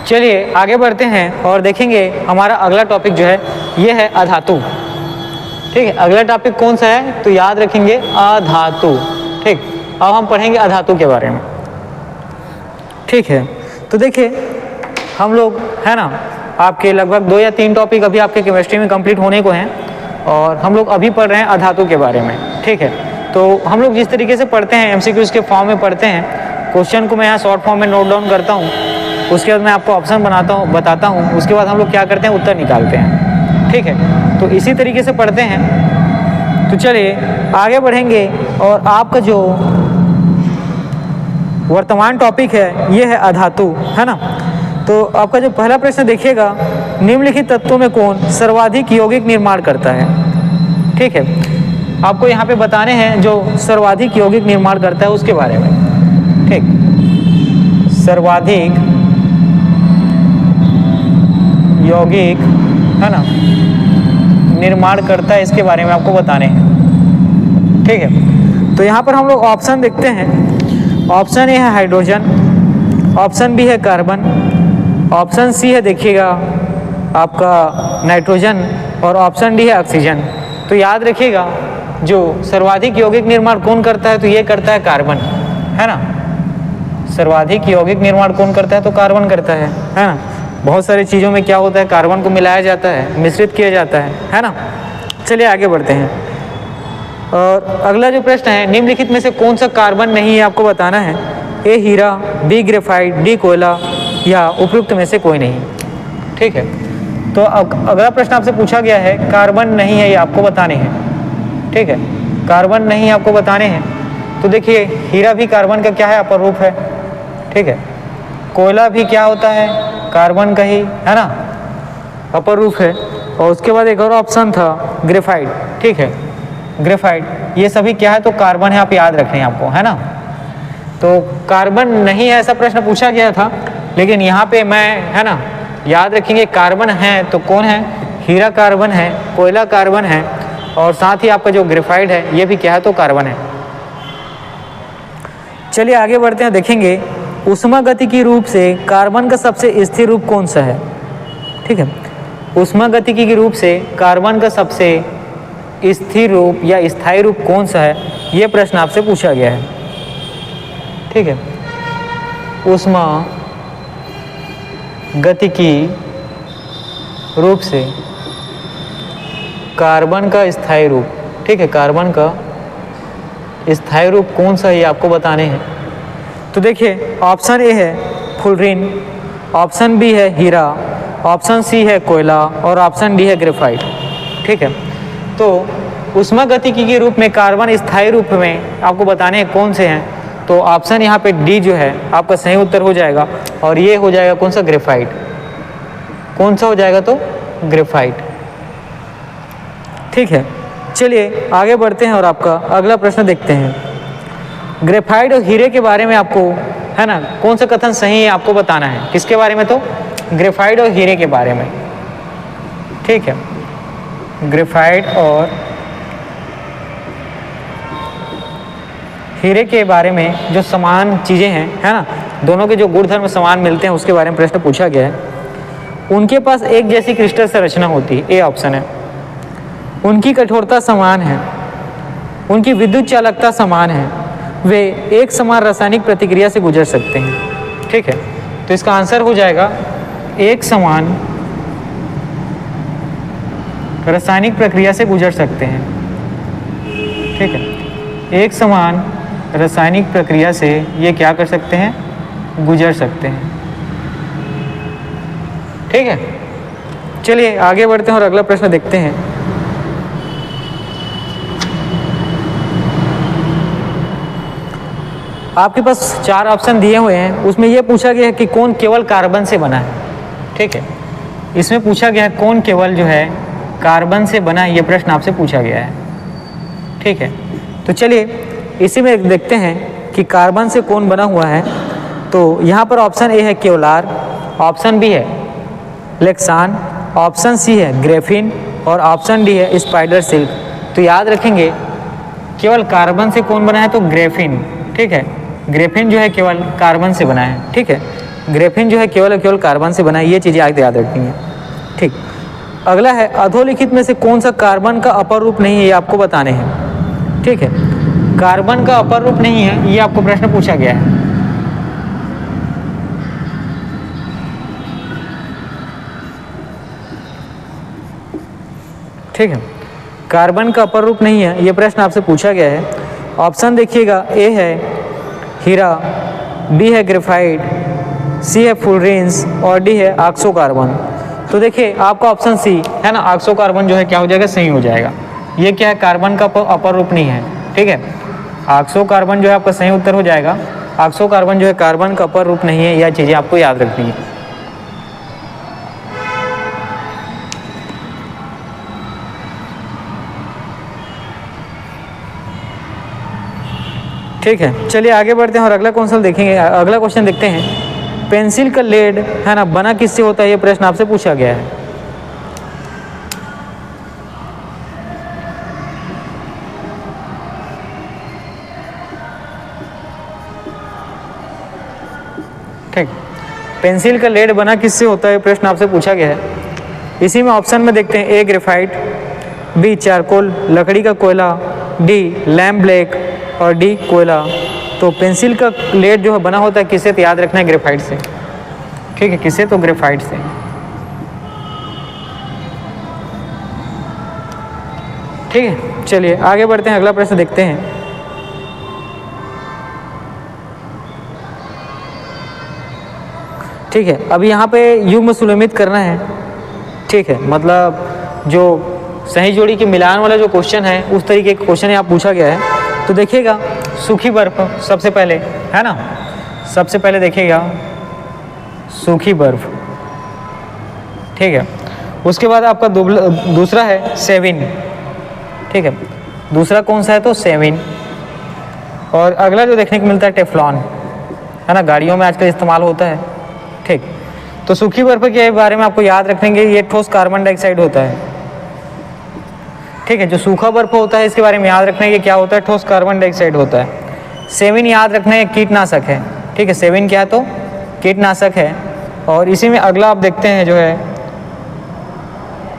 चलिए आगे बढ़ते हैं और देखेंगे हमारा अगला टॉपिक जो है ये है अधातु। ठीक है, अगला टॉपिक कौन सा है तो याद रखेंगे अधातु। ठीक, अब हम पढ़ेंगे अधातु के बारे में। ठीक है, तो देखिए हम लोग है ना आपके लगभग 2 या 3 टॉपिक अभी आपके केमिस्ट्री में कंप्लीट होने को हैं और हम लोग अभी पढ़ रहे हैं अधातु के बारे में। ठीक है, तो हम लोग जिस तरीके से पढ़ते हैं एमसीक्यूज के फॉर्म में पढ़ते हैं, क्वेश्चन को मैं यहाँ शॉर्ट फॉर्म में नोट डाउन करता हूँ, उसके बाद मैं आपको ऑप्शन बताता हूँ, उसके बाद हम लोग क्या करते हैं उत्तर निकालते हैं। ठीक है, तो इसी तरीके से पढ़ते हैं। तो चलिए आगे बढ़ेंगे और आपका जो वर्तमान टॉपिक है ये है अधातु, है ना। तो आपका जो पहला प्रश्न देखिएगा, निम्नलिखित तत्वों में कौन सर्वाधिक यौगिक निर्माण करता है। ठीक है, आपको यहाँ पे बताने हैं जो सर्वाधिक यौगिक निर्माण करता है उसके बारे में। ठीक, सर्वाधिक यौगिक है ना निर्माण करता है, इसके बारे में आपको बताने हैं। ठीक है, तो यहाँ पर हम लोग ऑप्शन देखते हैं। ऑप्शन ए है हाइड्रोजन, ऑप्शन बी है कार्बन, ऑप्शन सी है देखिएगा आपका नाइट्रोजन और ऑप्शन डी है ऑक्सीजन। तो याद रखिएगा जो सर्वाधिक यौगिक निर्माण कौन करता है तो ये करता है कार्बन, है ना। सर्वाधिक यौगिक निर्माण कौन करता है तो कार्बन करता है ना। बहुत सारी चीज़ों में क्या होता है, कार्बन को मिलाया जाता है, मिश्रित किया जाता है ना। चलिए आगे बढ़ते हैं और अगला जो प्रश्न है, निम्नलिखित में से कौन सा कार्बन नहीं है आपको बताना है। ए हीरा, बी ग्रेफाइट, डी कोयला या उपयुक्त में से कोई नहीं। ठीक है, तो अगला प्रश्न आपसे पूछा गया है कार्बन नहीं है ये आपको बताने हैं। ठीक है, कार्बन नहीं आपको बताने हैं। तो देखिए हीरा भी कार्बन का क्या है, अपर रूप है। ठीक है, कोयला भी क्या होता है, कार्बन का ही, है ना, अपर रूप है। और उसके बाद एक और ऑप्शन था ग्रेफाइट। ठीक है, ग्रेफाइट, ये सभी क्या है तो कार्बन है, आप याद रखें आपको, है ना। तो कार्बन नहीं है ऐसा प्रश्न पूछा गया था, लेकिन यहाँ पे मैं है ना याद रखेंगे कार्बन है तो कौन है, हीरा कार्बन है, कोयला कार्बन है और साथ ही आपका जो ग्रेफाइट है ये भी क्या है तो कार्बन है। चलिए आगे बढ़ते हैं, देखेंगे ऊष्मागतिकी रूप से कार्बन का सबसे स्थिर रूप कौन सा है। ठीक है, ऊष्मागतिकी के रूप से कार्बन का सबसे स्थिर रूप या स्थायी रूप कौन सा है, ये प्रश्न आपसे पूछा गया है। ठीक है, ऊष्मागतिकी रूप से कार्बन का स्थायी रूप। ठीक है, कार्बन का स्थायी रूप कौन सा है ये आपको बताने हैं। तो देखिए ऑप्शन ए है फ्लोरीन, ऑप्शन बी है हीरा, ऑप्शन सी है कोयला और ऑप्शन डी है ग्रेफाइट। ठीक है, तो ऊष्मागतिकी के रूप में कार्बन स्थायी रूप में आपको बताने हैं कौन से हैं। तो ऑप्शन यहाँ पे डी जो है आपका सही उत्तर हो जाएगा और ये हो जाएगा कौन सा, ग्रेफाइट। कौन सा हो जाएगा तो ग्रेफाइट। ठीक है, चलिए आगे बढ़ते हैं और आपका अगला प्रश्न देखते हैं। ग्रेफाइट और हीरे के बारे में आपको है ना कौन सा कथन सही है आपको बताना है। किसके बारे में तो ग्रेफाइट और हीरे के बारे में। ठीक है, ग्रेफाइट और हीरे के बारे में जो समान चीज़ें हैं, है ना, दोनों के जो गुणधर्म समान मिलते हैं उसके बारे में प्रश्न पूछा गया है। उनके पास एक जैसी क्रिस्टल संरचना होती है, ए ऑप्शन है। उनकी कठोरता समान है, उनकी विद्युत चालकता समान है, वे एक समान रासायनिक प्रतिक्रिया से गुजर सकते हैं। ठीक है, तो इसका आंसर हो जाएगा एक समान रासायनिक प्रक्रिया से गुजर सकते हैं। ठीक है, एक समान रासायनिक प्रक्रिया से ये क्या कर सकते हैं, गुजर सकते हैं। ठीक है, चलिए आगे बढ़ते हैं और अगला प्रश्न देखते हैं। आपके पास 4 ऑप्शन दिए हुए हैं, उसमें यह पूछा गया है कि कौन केवल कार्बन से बना है। ठीक है, इसमें पूछा गया है कौन केवल जो है कार्बन से बना है, ये प्रश्न आपसे पूछा गया है। ठीक है, तो चलिए इसी में देखते हैं कि कार्बन से कौन बना हुआ है। तो यहाँ पर ऑप्शन ए है केवलार, ऑप्शन बी है लेक्सान, ऑप्शन सी है ग्रेफिन और ऑप्शन डी है स्पाइडर सिल्क। तो याद रखेंगे केवल कार्बन से कौन बना है तो ग्रेफिन। ठीक है, ग्रेफिन जो है केवल कार्बन से बना है। ठीक है, ग्रेफीन जो है केवल कार्बन से बना है, ये चीज़ें आगे याद रखनी है। ठीक, अगला है अधोलिखित में से कौन सा कार्बन का अपर रूप नहीं है, ये आपको बताने हैं। ठीक है, कार्बन का अपर रूप नहीं है, ये आपको प्रश्न पूछा गया है। ठीक है, कार्बन का अपर रूप नहीं है, ये प्रश्न आपसे पूछा गया है। ऑप्शन देखिएगा, ए है हीरा, बी है ग्रेफाइट, सी है फुलरेंस और डी है ऑक्सो कार्बन। तो देखिए आपका ऑप्शन सी है ना, ऑक्सो कार्बन जो है क्या हो जाएगा, सही हो जाएगा। ये क्या है, कार्बन का अपर रूप नहीं है। ठीक है, ऑक्सो कार्बन जो है आपका सही उत्तर हो जाएगा। ऑक्सो कार्बन जो है कार्बन का अपर रूप नहीं है, यह चीज़ें आपको याद रखनी है। ठीक है, चलिए आगे बढ़ते हैं और अगला क्वेश्चन देखेंगे। अगला क्वेश्चन देखते हैं, पेंसिल का लेड है ना बना किससे होता है, ये प्रश्न आपसे पूछा गया है। ठीक, पेंसिल का लेड बना किससे होता है, प्रश्न आपसे पूछा गया है। इसी में ऑप्शन में देखते हैं, ए ग्रेफाइट, बी चारकोल लकड़ी का कोयला, डी लैम्प ब्लैक और डी कोयला। तो पेंसिल का लेड जो है बना होता है किससे, तो याद रखना है ग्रेफाइट से। ठीक है, किससे, तो ग्रेफाइट से। ठीक है, चलिए आगे बढ़ते हैं, अगला प्रश्न देखते हैं। ठीक है, अब यहाँ पे युग्म सुलमित करना है। ठीक है, मतलब जो सही जोड़ी के मिलान वाला जो क्वेश्चन है उस तरीके का क्वेश्चन यहाँ पूछा गया है। तो देखिएगा, सूखी बर्फ सबसे पहले है ना, सबसे पहले देखिएगा सूखी बर्फ। ठीक है, उसके बाद आपका दूसरा है सेविन। ठीक है, दूसरा कौन सा है, तो सेविन। और अगला जो देखने को मिलता है टेफ्लॉन, है ना, गाड़ियों में आजकल इस्तेमाल होता है। ठीक, तो सूखी बर्फ के बारे में आपको याद रखेंगे, ये ठोस कार्बन डाइऑक्साइड होता है। ठीक है, जो सूखा बर्फ होता है इसके बारे में याद रखना है, ये क्या होता है, ठोस कार्बन डाइऑक्साइड होता है। सेविन याद रखना है, कीटनाशक है। ठीक है, सेविन क्या है, तो कीटनाशक है। और इसी में अगला आप देखते हैं जो है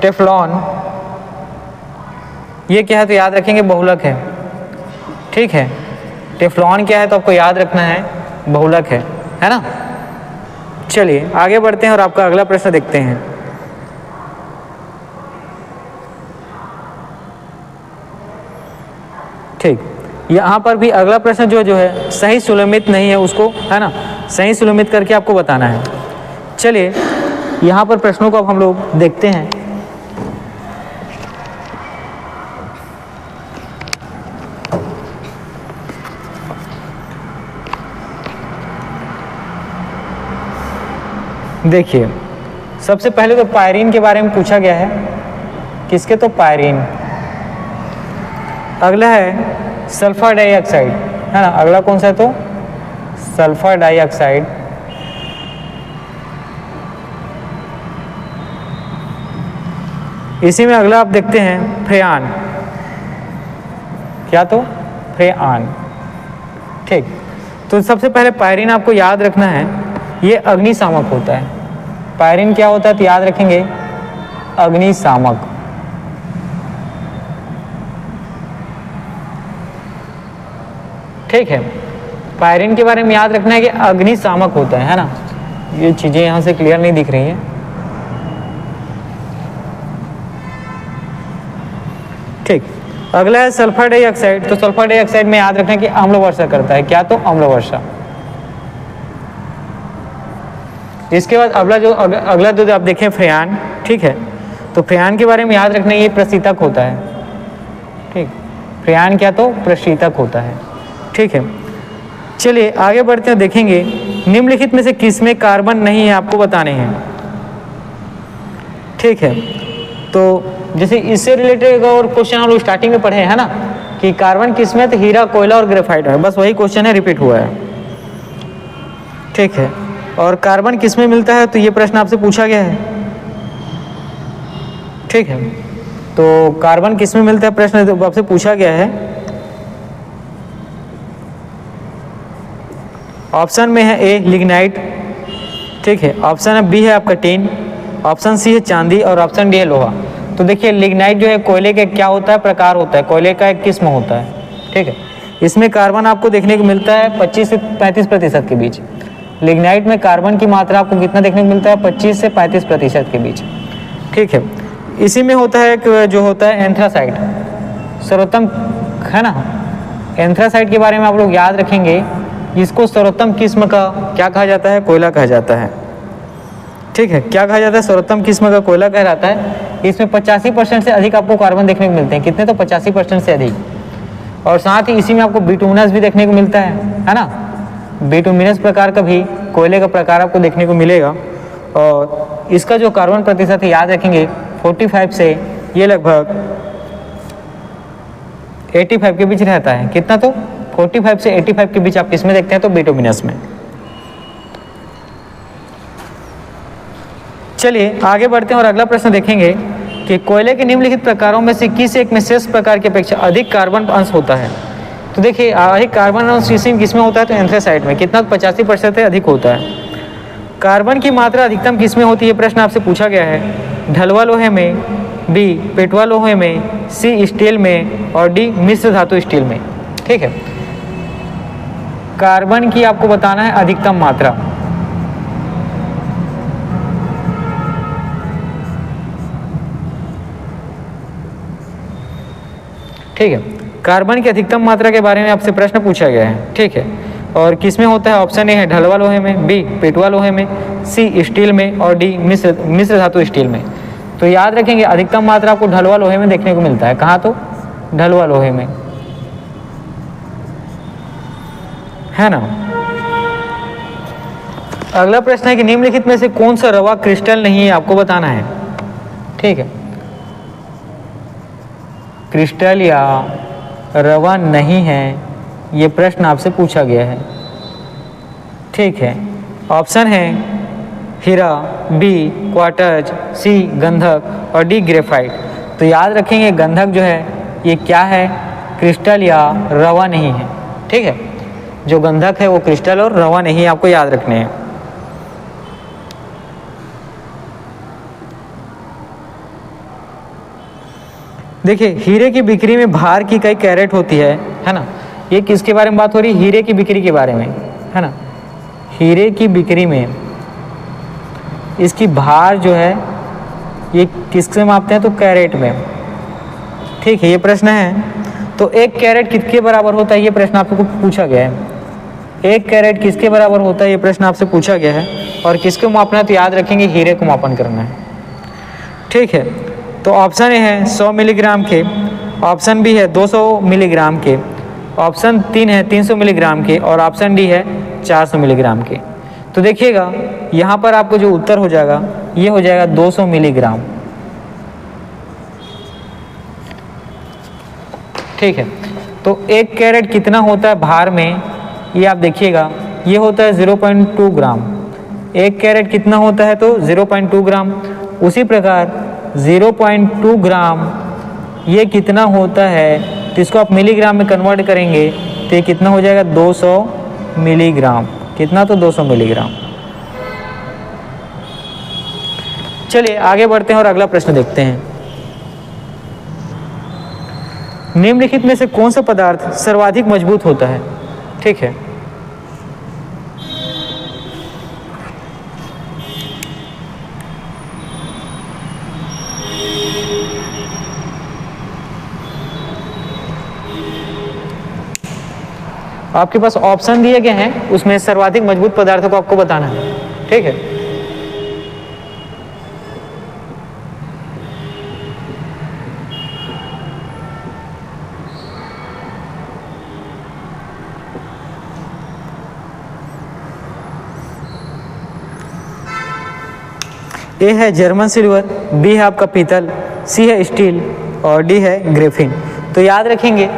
टेफ्लॉन, ये क्या है, तो याद रखेंगे बहुलक है। ठीक है, टेफ्लॉन क्या है, तो आपको याद रखना है बहुलक है ना। चलिए आगे बढ़ते हैं और आपका अगला प्रश्न देखते हैं। ठीक, यहाँ पर भी अगला प्रश्न जो है सही सुलमित नहीं है, उसको है ना सही सुलमित करके आपको बताना है। चलिए यहाँ पर प्रश्नों को अब हम लोग देखते हैं। देखिए, सबसे पहले तो पायरीन के बारे में पूछा गया है, किसके, तो पायरीन। अगला है सल्फर डाइऑक्साइड, है ना, अगला कौन सा है, तो सल्फर डाइऑक्साइड। इसी में अगला आप देखते हैं फ्रेआन, क्या, तो फ्रेआन। ठीक, तो सबसे पहले पायरीन आपको याद रखना है, ये अग्निशामक होता है। पायरीन क्या होता है, तो याद रखेंगे अग्निशामक। ठीक है, पायरीन के बारे में याद रखना है कि अग्निशामक होता है ना। ये चीजें यहां से क्लियर नहीं दिख रही हैं। ठीक, अगला है सल्फर डाइऑक्साइड। तो सल्फर डाइऑक्साइड में याद रखना कि अम्ल वर्षा करता है, क्या, तो अम्ल वर्षा। इसके बाद अगला जो आप देखें फ्रेआन। ठीक है, तो फ्रेआन के बारे में याद रखना, ये प्रशीतक होता है। ठीक, फ्रेआन क्या, तो प्रशीतक होता है। ठीक है, चलिए आगे बढ़ते हैं, देखेंगे निम्नलिखित में से किसमें कार्बन नहीं है, आपको बताने हैं। ठीक है, तो जैसे इससे रिलेटेड और क्वेश्चन हम लोग स्टार्टिंग में पढ़े हैं ना, कि कार्बन किसमें, तो हीरा, कोयला और ग्रेफाइट है, बस वही क्वेश्चन है, रिपीट हुआ है। ठीक है, और कार्बन किसमें मिलता है, तो ये प्रश्न आपसे पूछा गया है। ठीक है, तो कार्बन किसमें मिलता है, प्रश्न आपसे पूछा गया है। ऑप्शन में है ए लिग्नाइट, ठीक है, ऑप्शन बी है आपका टीन, ऑप्शन सी है चांदी और ऑप्शन डी है लोहा। तो देखिए लिग्नाइट जो है कोयले का क्या होता है, प्रकार होता है, कोयले का एक किस्म होता है। ठीक है, इसमें कार्बन आपको देखने को मिलता है 25 से 35% के बीच। लिग्नाइट में कार्बन की मात्रा आपको कितना देखने को मिलता है, 25 से 35% के बीच। ठीक है, इसी में होता है कि जो होता है एंथ्रासाइट, सर्वोत्तम है ना। एंथ्रासाइट के बारे में आप लोग याद रखेंगे, इसको सर्वोत्तम किस्म का क्या कहा जाता है, कोयला कहा जाता है। ठीक है, क्या कहा जाता है, सर्वोत्तम किस्म का कोयला कहा जाता है। इसमें 85% से अधिक आपको कार्बन देखने को मिलते हैं, कितने, तो 85% से अधिक। और साथ ही इसी में आपको बिटुमिनस भी देखने को मिलता है ना। बिटुमिनस प्रकार का भी कोयले का प्रकार आपको देखने को मिलेगा। और इसका जो कार्बन प्रतिशत है याद रखेंगे 45 से ये लगभग 85 के बीच रहता है। कितना, तो 45 से 85 के बीच आप किसमें देखते हैं, तो बिटुमिनस में। चलिए आगे बढ़ते हैं और अगला प्रश्न देखेंगे कि कोयले के निम्नलिखित प्रकारों में से किस एक में शेष प्रकार की अपेक्षा अधिक कार्बन अंश होता है। तो देखिए अधिक कार्बन अंश किसमें होता है, तो एंथ्रासाइट में। कितना, 85% से अधिक होता है। कार्बन की मात्रा अधिकतम किसमें होती है, प्रश्न आपसे पूछा गया है। ढलवा लोहे में, बी पेटवा लोहे में, सी स्टील में और डी मिश्र धातु स्टील में। ठीक है, कार्बन की आपको बताना है अधिकतम मात्रा। ठीक है, कार्बन की अधिकतम मात्रा के बारे में आपसे प्रश्न पूछा गया है। ठीक है, और किसमें होता है, ऑप्शन ए है ढलवा लोहे में, बी पेटवा लोहे में, सी स्टील में और डी मिश्र धातु स्टील में। तो याद रखेंगे अधिकतम मात्रा आपको ढलवा लोहे में देखने को मिलता है। कहाँ, तो ढलवा लोहे में, है ना। अगला प्रश्न है कि निम्नलिखित में से कौन सा रवा क्रिस्टल नहीं है, आपको बताना है। ठीक है, क्रिस्टल या रवा नहीं है, ये प्रश्न आपसे पूछा गया है। ठीक है, ऑप्शन है हीरा, बी क्वार्ट्ज, सी गंधक और डी ग्रेफाइट। तो याद रखेंगे गंधक जो है ये क्या है, क्रिस्टल या रवा नहीं है। ठीक है, जो गंधक है वो क्रिस्टल और रवा नहीं है, आपको याद रखने हैं। देखिए हीरे की बिक्री में भार की कई कैरेट होती है ना। ये किसके बारे में बात हो रही है, हीरे की बिक्री के बारे में, है ना। हीरे की बिक्री में इसकी भार जो है ये किससे मापते हैं, तो कैरेट में। ठीक है, ये प्रश्न है। तो एक कैरेट किसके बराबर होता है, ये प्रश्न आपको पूछा गया है। एक कैरेट किसके बराबर होता है, ये प्रश्न आपसे पूछा गया है। और किसको मापना है, तो याद रखेंगे हीरे को मापन करना है। ठीक है, तो ऑप्शन ए है 100 मिलीग्राम के, ऑप्शन बी है 200 मिलीग्राम के, ऑप्शन 3 है 300 मिलीग्राम के और ऑप्शन डी है 400 मिलीग्राम के। तो देखिएगा यहाँ पर आपको जो उत्तर हो जाएगा ये हो जाएगा 200 मिलीग्राम। ठीक है, तो एक कैरेट कितना होता है भार में, ये आप देखिएगा, ये होता है 0.2 ग्राम। एक कैरेट कितना होता है, तो 0.2 ग्राम। उसी प्रकार 0.2 ग्राम ये कितना होता है, तो इसको आप मिलीग्राम में कन्वर्ट करेंगे तो ये कितना हो जाएगा, 200 मिलीग्राम। कितना, तो 200 मिलीग्राम। चलिए आगे बढ़ते हैं और अगला प्रश्न देखते हैं। निम्नलिखित में से कौन सा पदार्थ सर्वाधिक मजबूत होता है। ठीक है, आपके पास ऑप्शन दिए गए हैं, उसमें सर्वाधिक मजबूत पदार्थों को आपको बताना है। ठीक है, ए है जर्मन सिल्वर, बी है आपका पीतल, सी है स्टील और डी है ग्रेफिन। तो याद रखेंगे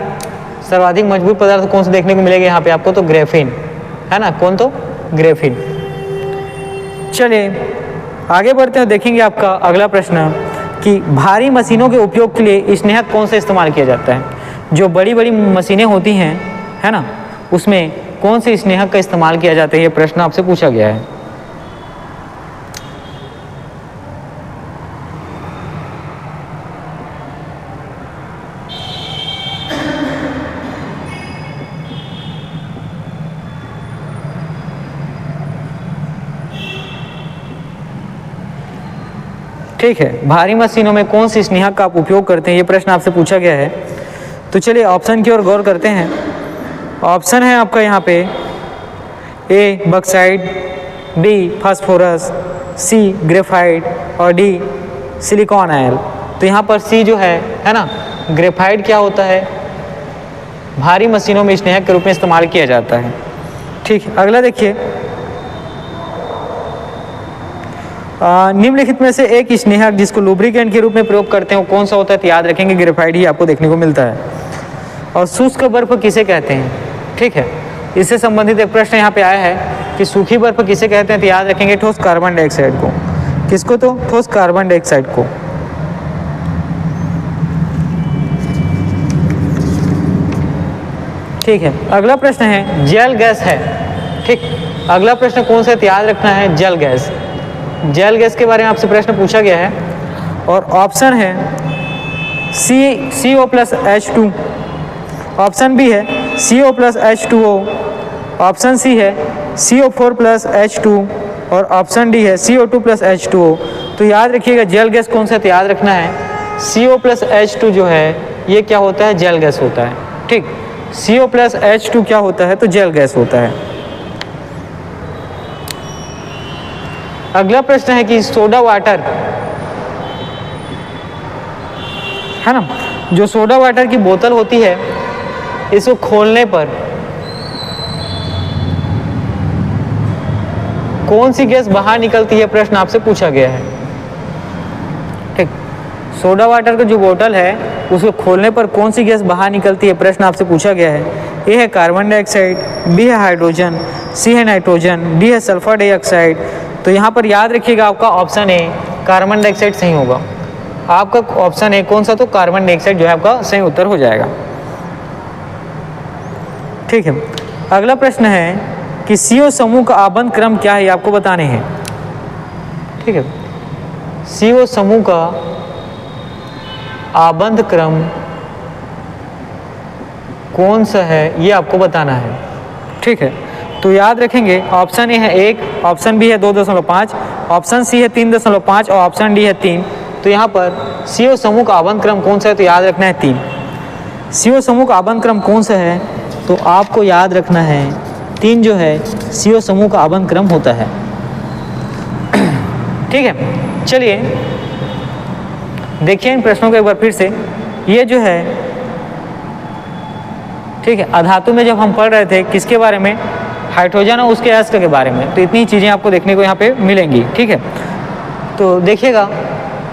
सर्वाधिक मजबूत पदार्थ कौन से देखने को मिलेगा यहाँ पे आपको, तो ग्रेफिन, है ना। कौन, तो ग्रेफिन। चलिए आगे बढ़ते हैं, देखेंगे आपका अगला प्रश्न कि भारी मशीनों के उपयोग के लिए स्नेहक कौन सा इस्तेमाल किया जाता है। जो बड़ी बड़ी मशीनें होती हैं, है ना, उसमें कौन से स्नेहक का इस्तेमाल किया जाता है, ये प्रश्न आपसे पूछा गया है। ठीक है, भारी मशीनों में कौन सी स्नेहक का आप उपयोग करते हैं, ये प्रश्न आपसे पूछा गया है। तो चलिए ऑप्शन की ओर गौर करते हैं। ऑप्शन है आपका यहाँ पे ए बक्साइड, बी फास्फोरस, सी ग्रेफाइट और डी सिलिकॉन आयल। तो यहाँ पर सी जो है ना, ग्रेफाइट क्या होता है, भारी मशीनों में स्नेहक के रूप में इस्तेमाल किया जाता है। ठीक है, अगला देखिए, निम्नलिखित में से एक स्नेहक जिसको लुब्रिकेंट के रूप में प्रयोग करते हैं वो कौन सा होता है, तो याद रखेंगे ग्रेफाइट ही आपको देखने को मिलता है। और शुष्क बर्फ किसे कहते हैं, ठीक है, इससे संबंधित एक प्रश्न यहाँ पे आया है कि सूखी बर्फ किसे कहते हैं, तो याद रखेंगे ठोस कार्बन डाइऑक्साइड को। किसको, तो ठोस कार्बन डाइऑक्साइड को। ठीक है, अगला प्रश्न है जल गैस है। ठीक, अगला प्रश्न कौन सा है, तो याद रखना है जल गैस। जल गैस के बारे में आपसे प्रश्न पूछा गया है और ऑप्शन है CO+H2, ऑप्शन बी है CO+H2O, ऑप्शन सी है CO4+H2 और ऑप्शन डी है CO2+H2O। तो याद रखिएगा जल गैस कौन सा है, तो याद रखना है CO+H2 जो है ये क्या होता है, जल गैस होता है। ठीक, CO+H2 क्या होता है, तो जल गैस होता है। अगला प्रश्न है कि सोडा वाटर है ना, जो सोडा वाटर की बोतल होती है इसको खोलने पर कौन सी गैस बाहर निकलती है, प्रश्न आपसे पूछा गया है। ठीक, सोडा वाटर का जो बोतल है उसको खोलने पर कौन सी गैस बाहर निकलती है, प्रश्न आपसे पूछा गया है। ए है कार्बन डाइऑक्साइड, बी है हाइड्रोजन, सी है नाइट्रोजन, डी है सल्फर डाइऑक्साइड। तो यहाँ पर याद रखिएगा आपका ऑप्शन ए कार्बन डाइऑक्साइड सही होगा। आपका ऑप्शन ए कौन सा, तो कार्बन डाइऑक्साइड जो है आपका सही उत्तर हो जाएगा। ठीक है, अगला प्रश्न है कि CO समूह का आबंध क्रम क्या है, आपको बताने हैं। ठीक है, CO समूह का आबंध क्रम कौन सा है ये आपको बताना है। ठीक है, तो याद रखेंगे ऑप्शन ए है 1, ऑप्शन बी है 2.5, ऑप्शन सी है 3.5 और ऑप्शन डी है 3। तो यहाँ पर CO समूह का आबंध क्रम कौन सा है, तो याद रखना है 3। CO समूह का आबंध क्रम कौन सा है, तो आपको याद रखना है 3 जो है CO समूह का आबंध क्रम होता है। ठीक है, चलिए देखिए इन प्रश्नों को एक बार फिर से। ये जो है, ठीक है, अधातु में जब हम पढ़ रहे थे किसके बारे में, हाइड्रोजन और उसके अयस्क के बारे में, तो इतनी चीज़ें आपको देखने को यहाँ पे मिलेंगी। ठीक है, तो देखिएगा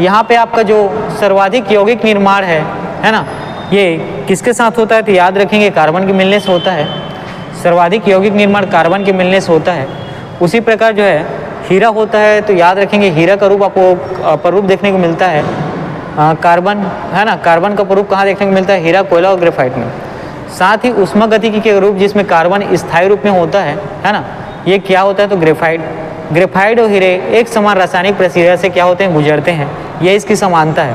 यहाँ पे आपका जो सर्वाधिक यौगिक निर्माण है ना, ये किसके साथ होता है, तो याद रखेंगे कार्बन के मिलने से होता है। सर्वाधिक यौगिक निर्माण कार्बन के मिलने से होता है। उसी प्रकार जो है हीरा होता है, तो याद रखेंगे हीरा का रूप आपको प्ररूप देखने को मिलता है कार्बन, है ना, कार्बन का प्ररूप कहाँ देखने को मिलता है, हीरा, कोयला और ग्रेफाइट में। साथ ही उष्मागतिकी के रूप जिसमें कार्बन स्थायी रूप में होता है ना, ये क्या होता है, तो ग्रेफाइट। ग्रेफाइट और हीरे एक समान रासायनिक प्रक्रिया से क्या होते हैं, गुजरते हैं, ये इसकी समानता है।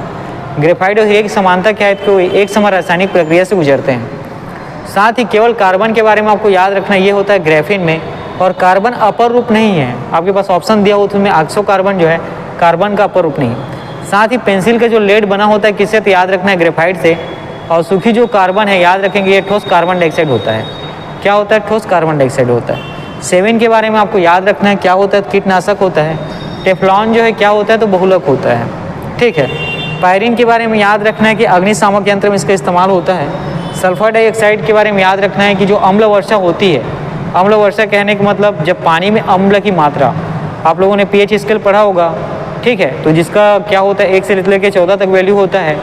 ग्रेफाइट और हीरे की समानता क्या है, तो एक समान रासायनिक प्रक्रिया से गुजरते हैं। साथ ही केवल कार्बन के बारे में आपको याद रखना, ये होता है ग्रेफिन में, और कार्बन अपर रूप नहीं है। आपके पास ऑप्शन दिया हो तो उसमें ऑक्सो कार्बन जो है कार्बन का अपर रूप नहीं। साथ ही पेंसिल का जो लेड बना होता है किससे, तो याद रखना है ग्रेफाइट से। और सूखी जो कार्बन है याद रखेंगे ये ठोस कार्बन डाइऑक्साइड होता है। क्या होता है, ठोस कार्बन डाइऑक्साइड होता है। सेवन के बारे में आपको याद रखना है, क्या होता है, कीटनाशक होता है। टेफ्लॉन जो है क्या होता है, तो बहुलक होता है। ठीक है, पायरीन के बारे में याद रखना है कि अग्निशामक यंत्र में इसका इस्तेमाल होता है। सल्फर डाइऑक्साइड के बारे में याद रखना है कि जो अम्ल वर्षा होती है, अम्ल वर्षा कहने का मतलब जब पानी में अम्ल की मात्रा, आप लोगों ने pH स्केल पढ़ा होगा। ठीक है, तो जिसका क्या होता है 1 से लेकर 14 तक वैल्यू होता है।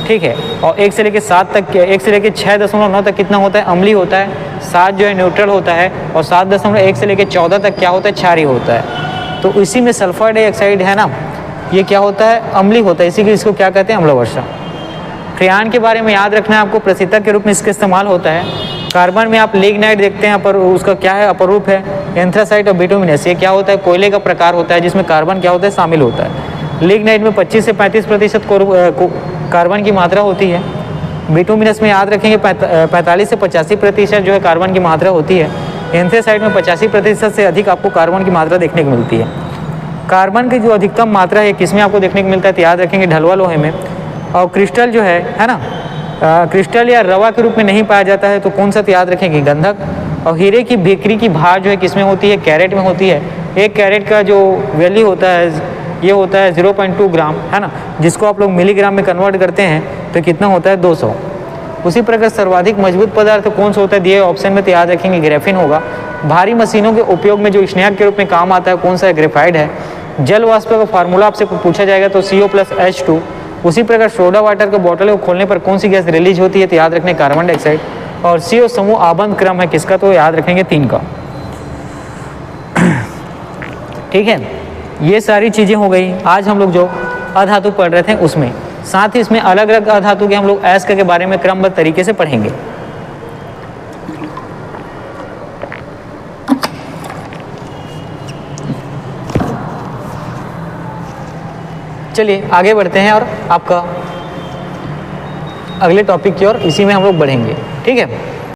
ठीक है, और 1 से लेकर 7 तक, 1 से लेकर 6.9 तक कितना होता है, अम्लीय होता है। 7 जो है न्यूट्रल होता है और 7.1 से लेकर 14 तक क्या होता है, क्षारीय होता है। तो इसी में सल्फर डाइऑक्साइड है ना, ये क्या होता है, अम्लीय होता है, इसी के इसको क्या कहते हैं, अम्ल वर्षा। फ्रियान के बारे में याद रखना है आपको, प्रशीतक के रूप में इसका इस्तेमाल होता है। कार्बन में आप लिग्नाइट देखते हैं, पर उसका क्या है, अपरूप है। एंथ्रासाइट और बिटुमिनस, ये क्या होता है, कोयले का प्रकार होता है जिसमें कार्बन क्या होता है, शामिल होता है। लिग्नाइट में 25 से 35% कार्बन की मात्रा होती है। बिटुमिनस में याद रखेंगे 45 से 85% जो है कार्बन की मात्रा होती है। एंथ्रासाइट में 85% से अधिक आपको कार्बन की मात्रा देखने को मिलती है। कार्बन की जो अधिकतम मात्रा है किसमें आपको देखने को मिलता है, तो याद रखेंगे ढलुआ लोहे में। और क्रिस्टल जो है ना, क्रिस्टल या रवा के रूप में नहीं पाया जाता है, तो कौन सा, तो याद रखेंगे गंधक। और हीरे की बिक्री की भार जो है किसमें होती है, कैरेट में होती है। एक कैरेट का जो वैल्यू होता है ये होता है 0.2 ग्राम, है ना, जिसको आप लोग मिलीग्राम में कन्वर्ट करते हैं तो कितना होता है, 200। उसी प्रकार सर्वाधिक मजबूत पदार्थ कौन सा होता है, दिए ऑप्शन में, तो याद रखेंगे ग्रेफिन होगा। भारी मशीनों के उपयोग में जो स्नेहक के रूप में काम आता है कौन सा है, ग्रेफाइट है। जल वाष्प का फार्मूला आपसे पूछा जाएगा तो CO+H2। उसी प्रकार सोडा वाटर के बॉटल को खोलने पर कौन सी गैस रिलीज होती है, तो याद रखने कार्बन डाइऑक्साइड। और CO समूह आबंध क्रम है किसका, तो याद रखेंगे 3 का। ठीक है, ये सारी चीजें हो गई आज हम लोग जो अधातु पढ़ रहे थे उसमें। साथ ही इसमें अलग अलग अधातु के हम लोग अयस्क के बारे में क्रमबद्ध तरीके से पढ़ेंगे। चलिए आगे बढ़ते हैं और आपका अगले टॉपिक की ओर, इसी में हम लोग बढ़ेंगे। ठीक है।